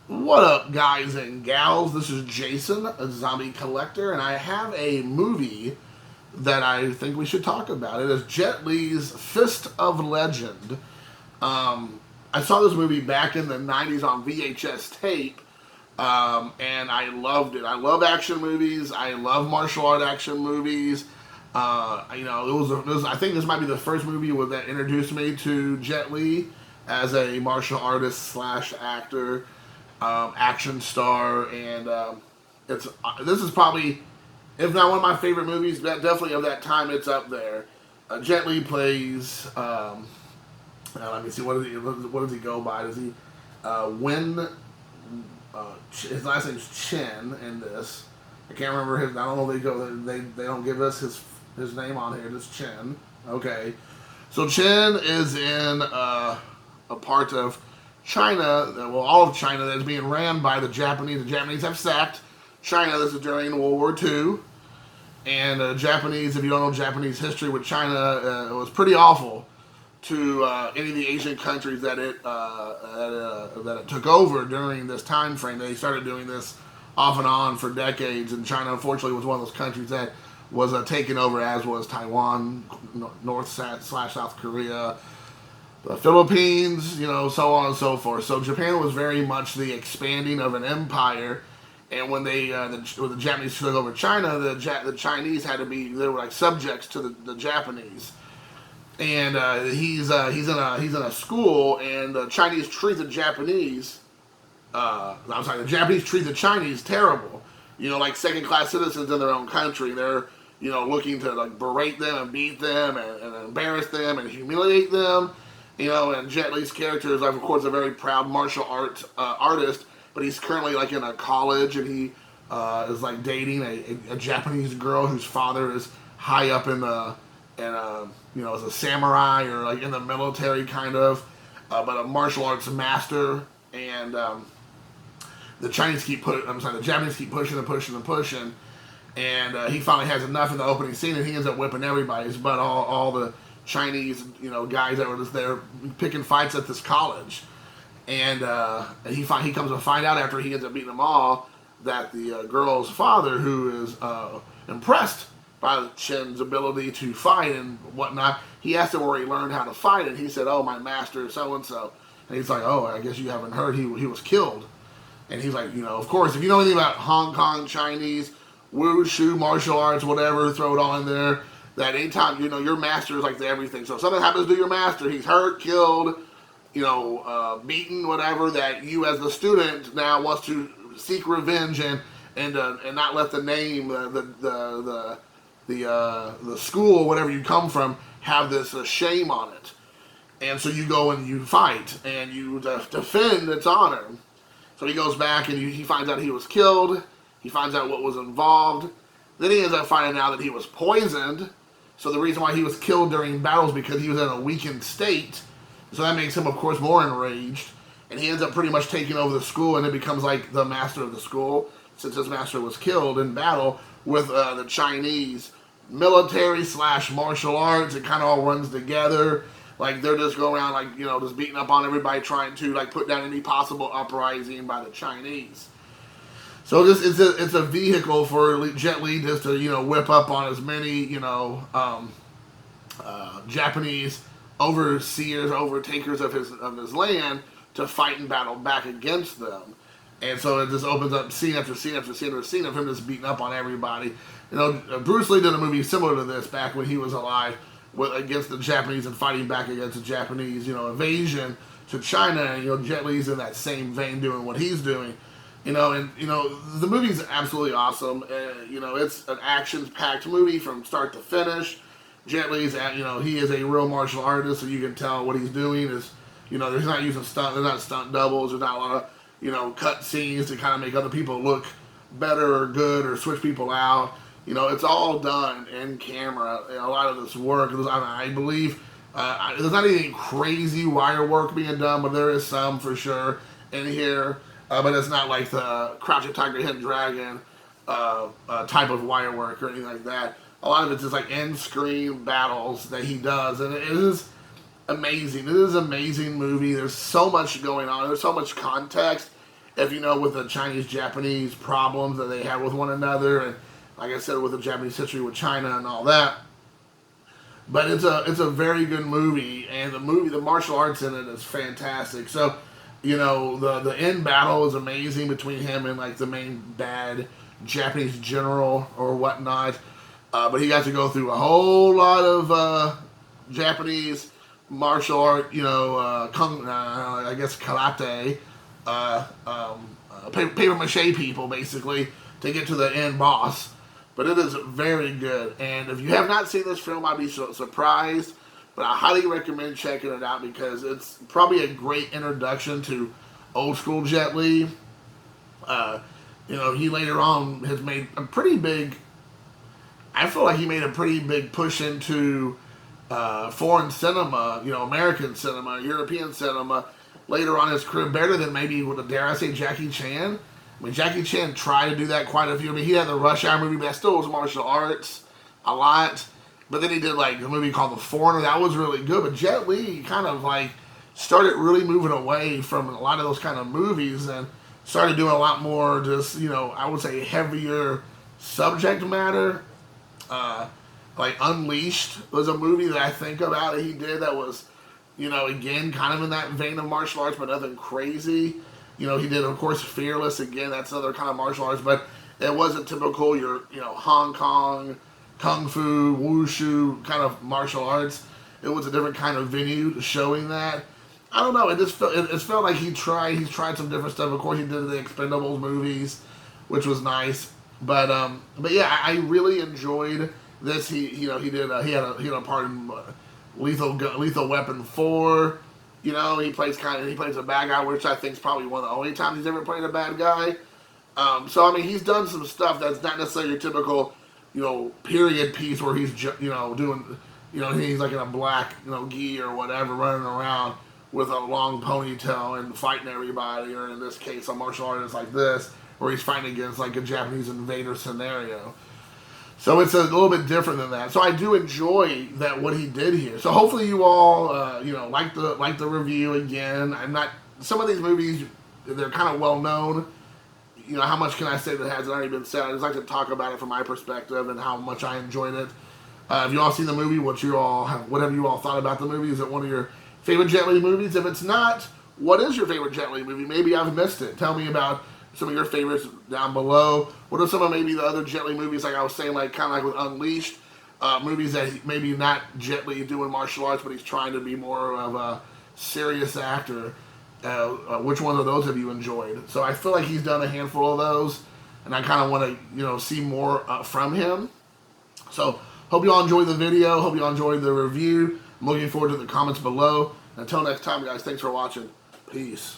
What up, guys and gals? This is Jason, a zombie collector, and I have a movie that I think we should talk about. It is Jet Li's Fist of Legend. I saw this movie back in the 90s on VHS tape, and I loved it. I love action movies, I love martial art action movies. I think this might be the first movie that introduced me to Jet Li as a martial artist slash actor, action star, and it's this is probably, if not one of my favorite movies, but definitely of that time, it's up there. Jet Li plays. Let me see. What does he go by? Does he Win? His last name's Chen in this. I can't remember his. I don't know. They don't give us his name on here. Just Chen. Okay. So Chen is in a part of China, well, all of China, that's being ran by the Japanese. The Japanese have sacked China. This is during World War II. And Japanese, if you don't know Japanese history with China, it was pretty awful to any of the Asian countries that it took over during this time frame. They started doing this off and on for decades, and China, unfortunately, was one of those countries that was taken over, as was Taiwan, North/South Korea, the Philippines, so on and so forth. So Japan was very much the expanding of an empire, and when when the Japanese took over China, the Chinese had to be, they were like subjects to the Japanese. And he's in a school, and the Chinese treat the Japanese. The Japanese treat the Chinese terrible. Like second class citizens in their own country. They're looking to like berate them and beat them and embarrass them and humiliate them. And Jet Li's character is, of course, a very proud martial artist, but he's currently like in a college, and he is like dating a Japanese girl whose father is high up in as a samurai or like in the military kind of, but a martial arts master. And the Japanese keep pushing and pushing and pushing, and he finally has enough in the opening scene, and he ends up whipping everybody's butt, all the Chinese, guys that were just there picking fights at this college. And he comes to find out after he ends up beating them all that the girl's father, who is impressed by Chen's ability to fight and whatnot, he asked him where he learned how to fight, and he said, "Oh, my master, so and so." And he's like, "Oh, I guess you haven't heard. He was killed." And he's like, of course, if you know anything about Hong Kong Chinese wushu martial arts, whatever, throw it all in there. That anytime, your master is like the everything. So if something happens to your master, he's hurt, killed, beaten, whatever, that you as the student now wants to seek revenge and not let the name, the school, whatever you come from, have this shame on it. And so you go and you fight and you defend its honor. So he goes back and he finds out he was killed. He finds out what was involved. Then he ends up finding out that he was poisoned. So the reason why he was killed during battles because he was in a weakened state. So that makes him, of course, more enraged. And he ends up pretty much taking over the school, and it becomes like the master of the school, since his master was killed in battle with the Chinese military slash martial arts. It kind of all runs together. Like they're just going around like, just beating up on everybody, trying to like put down any possible uprising by the Chinese. So this is it's a vehicle for Jet Li just to whip up on as many Japanese overseers, overtakers of his land to fight and battle back against them. And so it just opens up scene after scene after scene after scene of him just beating up on everybody. Bruce Lee did a movie similar to this back when he was alive against the Japanese and fighting back against the Japanese invasion to China. And Jet Li's in that same vein doing what he's doing. The movie's absolutely awesome. It's an action-packed movie from start to finish. Jet Li's, he is a real martial artist, so you can tell what he's doing is, there's not using there's not stunt doubles, there's not a lot of, cut scenes to kind of make other people look better or good or switch people out. It's all done in camera. A lot of this work, I believe, there's not anything crazy wire work being done, but there is some for sure in here. But it's not like the Crouching Tiger, Hidden Dragon type of wire work or anything like that. A lot of it's just like in-screen battles that he does, and it is amazing. It is an amazing movie. There's so much going on. There's so much context, if you know, with the Chinese-Japanese problems that they had with one another, and like I said, with the Japanese history with China and all that. But it's a very good movie, and the martial arts in it is fantastic. So, you know, the end battle is amazing between him and like the main bad Japanese general or whatnot. But he got to go through a whole lot of Japanese martial art, you know, I guess karate, paper mache people basically to get to the end boss. But it is very good, and if you have not seen this film, I'd be surprised. But I highly recommend checking it out because it's probably a great introduction to old school Jet Li. You know, he later on has made a pretty big. I feel like he made a pretty big push into foreign cinema, you know, American cinema, European cinema. Later on in his career, better than maybe, dare I say, Jackie Chan. I mean, Jackie Chan tried to do that quite a few. I mean, he had the Rush Hour movie, but that still was martial arts a lot. But then he did like a movie called The Foreigner. That was really good. But Jet Li kind of like started really moving away from a lot of those kind of movies and started doing a lot more just, you know, I would say heavier subject matter. Like Unleashed was a movie that I think about that he did that was, you know, again, kind of in that vein of martial arts, but nothing crazy. You know, he did, of course, Fearless. Again, that's another kind of martial arts, but it wasn't typical your, you know, Hong Kong, Kung Fu, Wushu kind of martial arts. It was a different kind of venue showing that. I don't know. It felt like he's tried some different stuff. Of course, he did the Expendables movies, which was nice. But yeah, I really enjoyed this. He had a part in Lethal Weapon 4. You know, he plays a bad guy, which I think is probably one of the only times he's ever played a bad guy. So I mean, he's done some stuff that's not necessarily your typical, you know, period piece where he's doing, you know, he's like in a black, you know, gi or whatever, running around with a long ponytail and fighting everybody, or in this case, a martial artist like this, where he's fighting against like a Japanese invader scenario. So it's a little bit different than that. So I do enjoy that what he did here. So hopefully you all, you know, like the review again. Some of these movies, they're kind of well known. You know, how much can I say that hasn't already been said? I just like to talk about it from my perspective and how much I enjoyed it. Have you all seen the movie? What have you all thought about the movie? Is it one of your favorite Jet Li movies? If it's not, what is your favorite Jet Li movie? Maybe I've missed it. Tell me about some of your favorites down below. What are some of maybe the other Jet Li movies, like I was saying, like kind of like with Unleashed, movies that maybe not Jet Li doing martial arts, but he's trying to be more of a serious actor. Which one of those have you enjoyed? So I feel like he's done a handful of those, and I kind of want to, you know, see more from him. So hope you all enjoyed the video. Hope you all enjoyed the review. I'm looking forward to the comments below. Until next time, guys, thanks for watching. Peace.